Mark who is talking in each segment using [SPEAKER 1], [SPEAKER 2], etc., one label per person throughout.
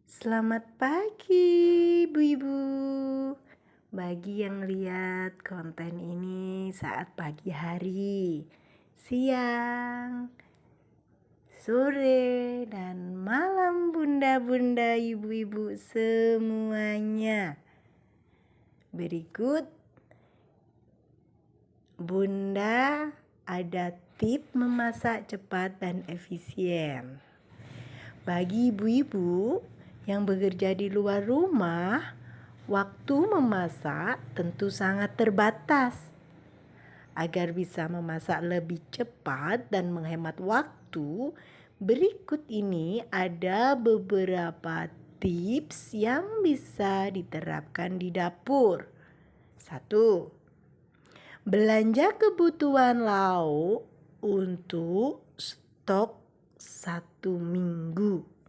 [SPEAKER 1] Selamat pagi, ibu-ibu. Bagi yang lihat konten ini saat pagi hari, siang, sore, dan malam bunda-bunda, ibu-ibu semuanya. Berikut bunda ada tip memasak cepat dan efisien. Bagi ibu-ibu yang bekerja di luar rumah, waktu memasak tentu sangat terbatas. Agar bisa memasak lebih cepat dan menghemat waktu, berikut ini ada beberapa tips yang bisa diterapkan di dapur. 1. Belanja kebutuhan lauk untuk stok 1 minggu.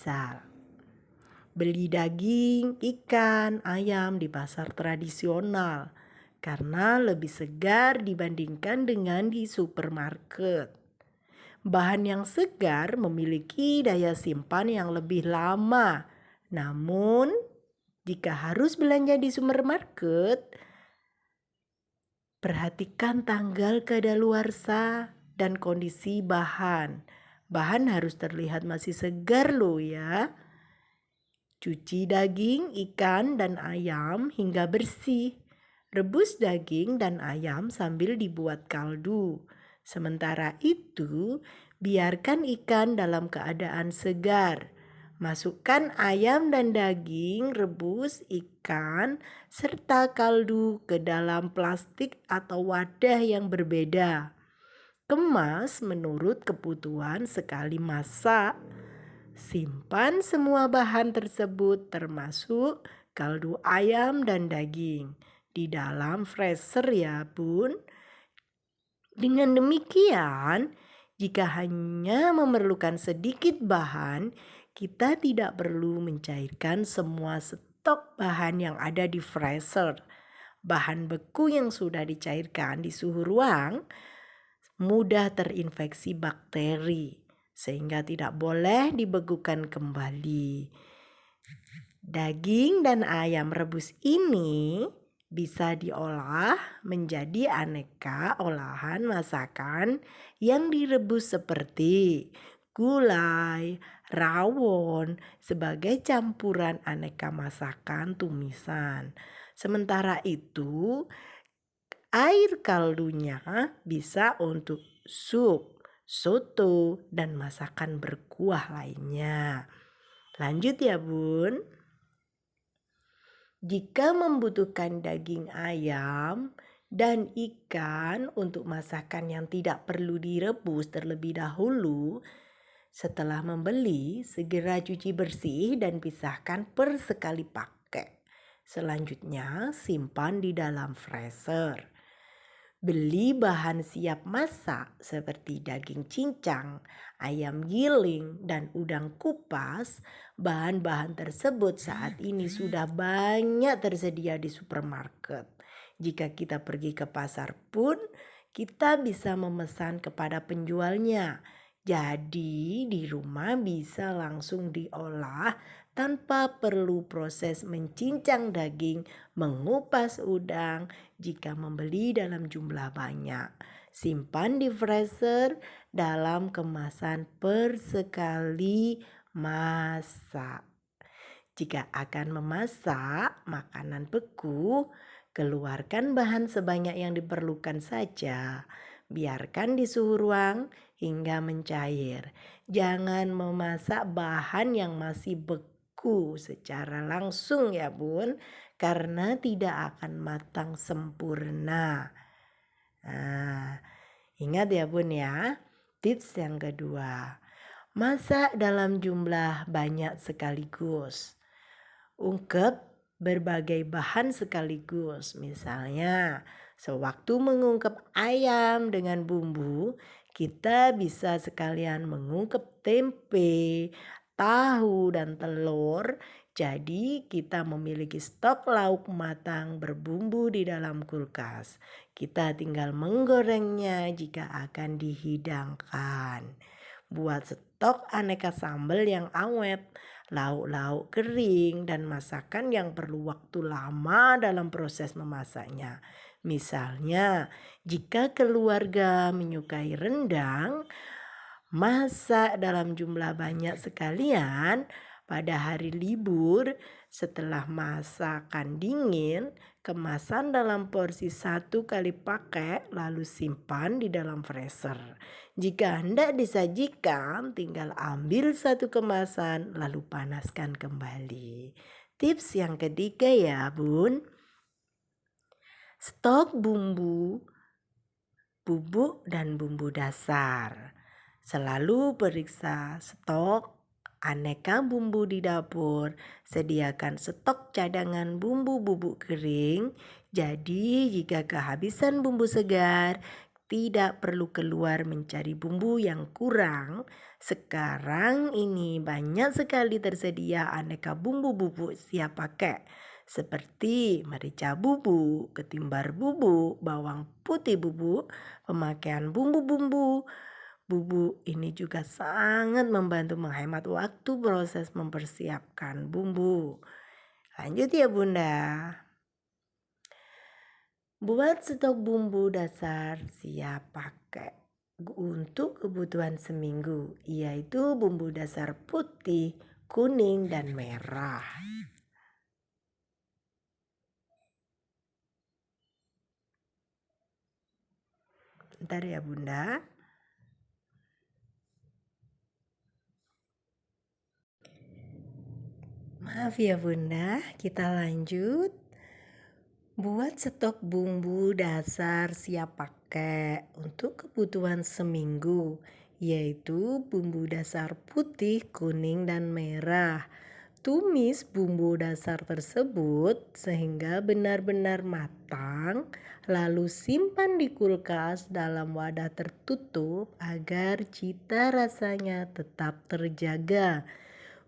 [SPEAKER 1] Misal, beli daging, ikan, ayam di pasar tradisional karena lebih segar dibandingkan dengan di supermarket. Bahan yang segar memiliki daya simpan yang lebih lama. Namun, jika harus belanja di supermarket, perhatikan tanggal kadaluarsa dan kondisi bahan. Bahan harus terlihat masih segar loh ya. Cuci daging, ikan, dan ayam hingga bersih. Rebus daging dan ayam sambil dibuat kaldu. Sementara itu, biarkan ikan dalam keadaan segar. Masukkan ayam dan daging, rebus ikan, serta kaldu ke dalam plastik atau wadah yang berbeda. Kemas menurut kebutuhan sekali masak. Simpan semua bahan tersebut termasuk kaldu ayam dan daging di dalam freezer ya bun. Dengan demikian, jika hanya memerlukan sedikit bahan, kita tidak perlu mencairkan semua stok bahan yang ada di freezer. Bahan beku yang sudah dicairkan di suhu ruang mudah terinfeksi bakteri, sehingga tidak boleh dibekukan kembali. Daging dan ayam rebus ini bisa diolah menjadi aneka olahan masakan yang direbus seperti gulai, rawon sebagai campuran aneka masakan tumisan. Sementara itu, air kaldunya bisa untuk sup, soto, dan masakan berkuah lainnya. Lanjut ya bun. Jika membutuhkan daging ayam dan ikan untuk masakan yang tidak perlu direbus terlebih dahulu, setelah membeli segera cuci bersih dan pisahkan per sekali pakai. Selanjutnya simpan di dalam freezer. Beli bahan siap masak seperti daging cincang, ayam giling, dan udang kupas. Bahan-bahan tersebut saat ini sudah banyak tersedia di supermarket. Jika kita pergi ke pasar pun, kita bisa memesan kepada penjualnya. Jadi di rumah bisa langsung diolah tanpa perlu proses mencincang daging, mengupas udang jika membeli dalam jumlah banyak. Simpan di freezer dalam kemasan per sekali masak. Jika akan memasak makanan beku, keluarkan bahan sebanyak yang diperlukan saja. Biarkan di suhu ruang hingga mencair. Jangan memasak bahan yang masih beku secara langsung ya bun, karena tidak akan matang sempurna. Nah, ingat ya bun ya, tips yang kedua. Masak dalam jumlah banyak sekaligus. Ungkep berbagai bahan sekaligus. Misalnya, sewaktu mengungkep ayam dengan bumbu, kita bisa sekalian mengungkep tempe, tahu, dan telur. Jadi kita memiliki stok lauk matang berbumbu di dalam kulkas. Kita tinggal menggorengnya jika akan dihidangkan. Buat stok aneka sambal yang awet, lauk-lauk kering, dan masakan yang perlu waktu lama dalam proses memasaknya. Misalnya, jika keluarga menyukai rendang, masak dalam jumlah banyak sekalian pada hari libur. Setelah masakan dingin, kemasan dalam porsi 1 kali pakai lalu simpan di dalam freezer. Jika hendak disajikan, tinggal ambil 1 kemasan lalu panaskan kembali. Tips yang ketiga ya Bun, stok bumbu, bubuk dan bumbu dasar. Selalu periksa stok aneka bumbu di dapur. Sediakan stok cadangan bumbu bubuk kering. Jadi jika kehabisan bumbu segar, tidak perlu keluar mencari bumbu yang kurang. Sekarang ini banyak sekali tersedia aneka bumbu bubuk siap pakai. Seperti merica bubuk, ketumbar bubuk, bawang putih bubuk, pemakaian bumbu-bumbu bubuk ini juga sangat membantu menghemat waktu proses mempersiapkan bumbu. Lanjut ya Bunda. Buat stok bumbu dasar siap pakai untuk kebutuhan seminggu, yaitu bumbu dasar putih, kuning, dan merah. Bentar ya Bunda. Maaf ya Bunda, kita lanjut. Buat stok bumbu dasar siap pakai untuk kebutuhan seminggu, yaitu bumbu dasar putih, kuning, dan merah. Tumis bumbu dasar tersebut sehingga benar-benar matang, lalu simpan di kulkas dalam wadah tertutup agar cita rasanya tetap terjaga.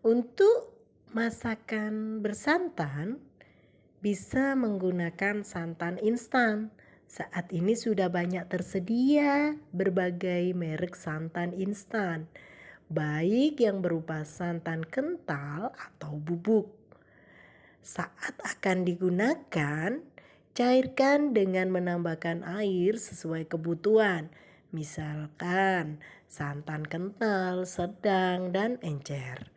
[SPEAKER 1] Untuk masakan bersantan, bisa menggunakan santan instan. Saat ini sudah banyak tersedia berbagai merek santan instan, baik yang berupa santan kental atau bubuk. Saat akan digunakan, cairkan dengan menambahkan air sesuai kebutuhan. Misalkan santan kental, sedang, dan encer.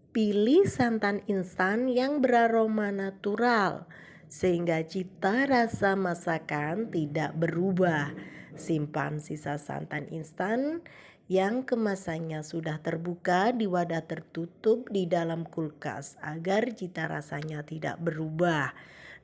[SPEAKER 1] Pilih santan instan yang beraroma natural sehingga cita rasa masakan tidak berubah. Simpan sisa santan instan yang kemasannya sudah terbuka di wadah tertutup di dalam kulkas agar cita rasanya tidak berubah.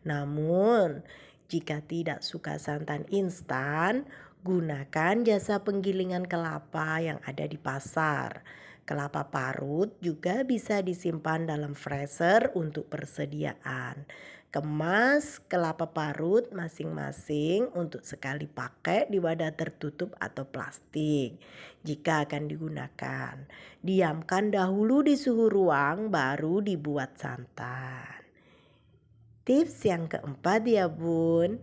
[SPEAKER 1] Namun, jika tidak suka santan instan, gunakan jasa penggilingan kelapa yang ada di pasar. Kelapa parut juga bisa disimpan dalam freezer untuk persediaan. Kemas kelapa parut masing-masing untuk sekali pakai di wadah tertutup atau plastik. Jika akan digunakan, diamkan dahulu di suhu ruang baru dibuat santan. Tips yang keempat ya Bun,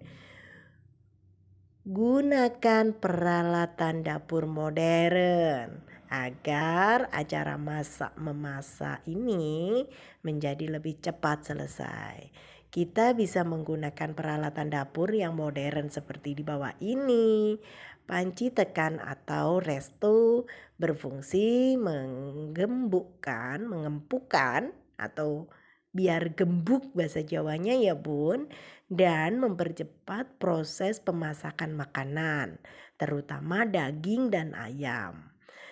[SPEAKER 1] gunakan peralatan dapur modern agar acara masak-memasak ini menjadi lebih cepat selesai. Kita bisa menggunakan peralatan dapur yang modern seperti di bawah ini. Panci tekan atau resto berfungsi mengempukan atau biar gembuk bahasa Jawanya ya Bun, dan mempercepat proses pemasakan makanan, terutama daging dan ayam.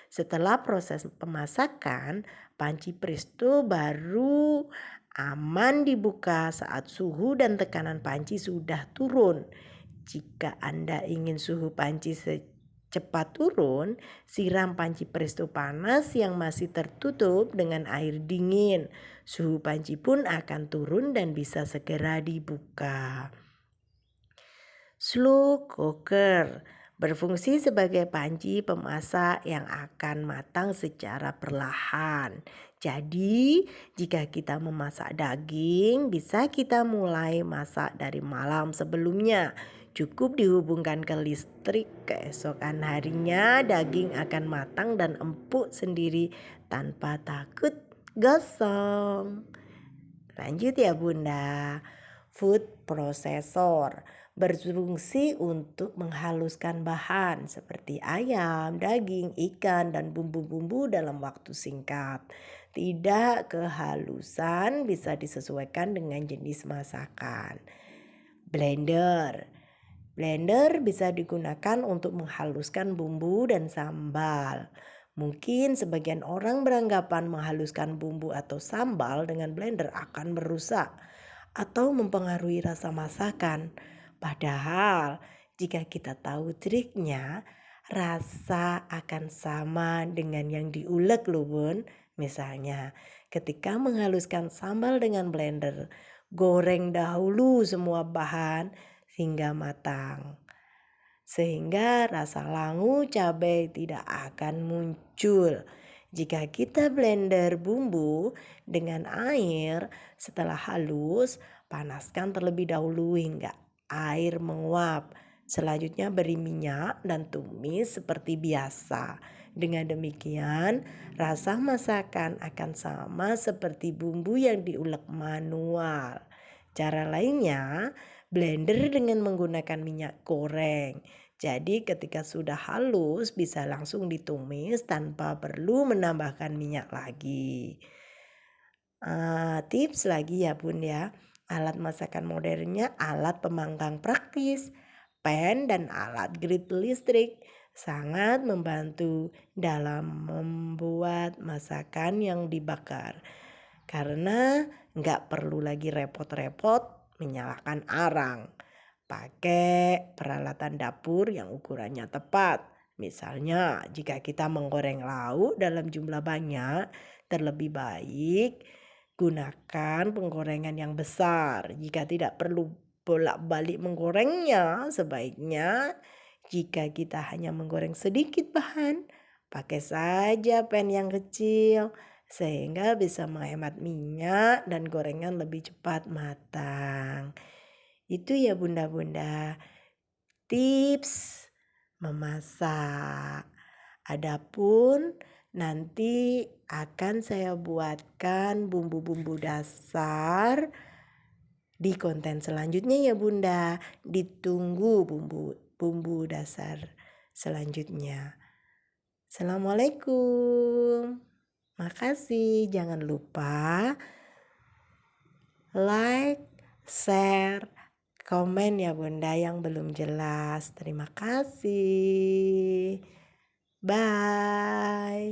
[SPEAKER 1] Setelah proses pemasakan, panci presto baru aman dibuka saat suhu dan tekanan panci sudah turun. Jika Anda ingin suhu panci cepat turun, siram panci presto panas yang masih tertutup dengan air dingin. Suhu panci pun akan turun dan bisa segera dibuka. Slow cooker berfungsi sebagai panci pemasak yang akan matang secara perlahan. Jadi, jika kita memasak daging, bisa kita mulai masak dari malam sebelumnya. Cukup dihubungkan ke listrik, keesokan harinya daging akan matang dan empuk sendiri tanpa takut gosong. Lanjut ya Bunda. Food processor berfungsi untuk menghaluskan bahan seperti ayam, daging, ikan, dan bumbu-bumbu dalam waktu singkat. Tidak kehalusan bisa disesuaikan dengan jenis masakan. Blender. Blender bisa digunakan untuk menghaluskan bumbu dan sambal. Mungkin sebagian orang beranggapan menghaluskan bumbu atau sambal dengan blender akan merusak atau mempengaruhi rasa masakan. Padahal jika kita tahu triknya, rasa akan sama dengan yang diulek loh Bun. Misalnya ketika menghaluskan sambal dengan blender, goreng dahulu semua bahan hingga matang. Sehingga rasa langu cabai tidak akan muncul. Jika kita blender bumbu dengan air, setelah halus, panaskan terlebih dahulu hingga air menguap. Selanjutnya beri minyak dan tumis seperti biasa. Dengan demikian, rasa masakan akan sama seperti bumbu yang diulek manual. Cara lainnya, blender dengan menggunakan minyak goreng. Jadi ketika sudah halus bisa langsung ditumis tanpa perlu menambahkan minyak lagi. Tips lagi ya Bun ya. Alat masakan modernnya alat pemanggang praktis. Pan dan alat grid listrik sangat membantu dalam membuat masakan yang dibakar. Karena nggak perlu lagi repot-repot menyalakan arang. Pakai peralatan dapur yang ukurannya tepat. Misalnya jika kita menggoreng lauk dalam jumlah banyak, terlebih baik gunakan penggorengan yang besar. Jika tidak perlu bolak-balik menggorengnya, sebaiknya jika kita hanya menggoreng sedikit bahan, pakai saja pan yang kecil sehingga bisa menghemat minyak dan gorengan lebih cepat matang. Itu ya bunda-bunda tips memasak. Adapun nanti akan saya buatkan bumbu-bumbu dasar di konten selanjutnya ya bunda. Ditunggu bumbu dasar selanjutnya. Assalamualaikum. Makasih, jangan lupa like, share, komen ya bunda yang belum jelas. Terima kasih. Bye.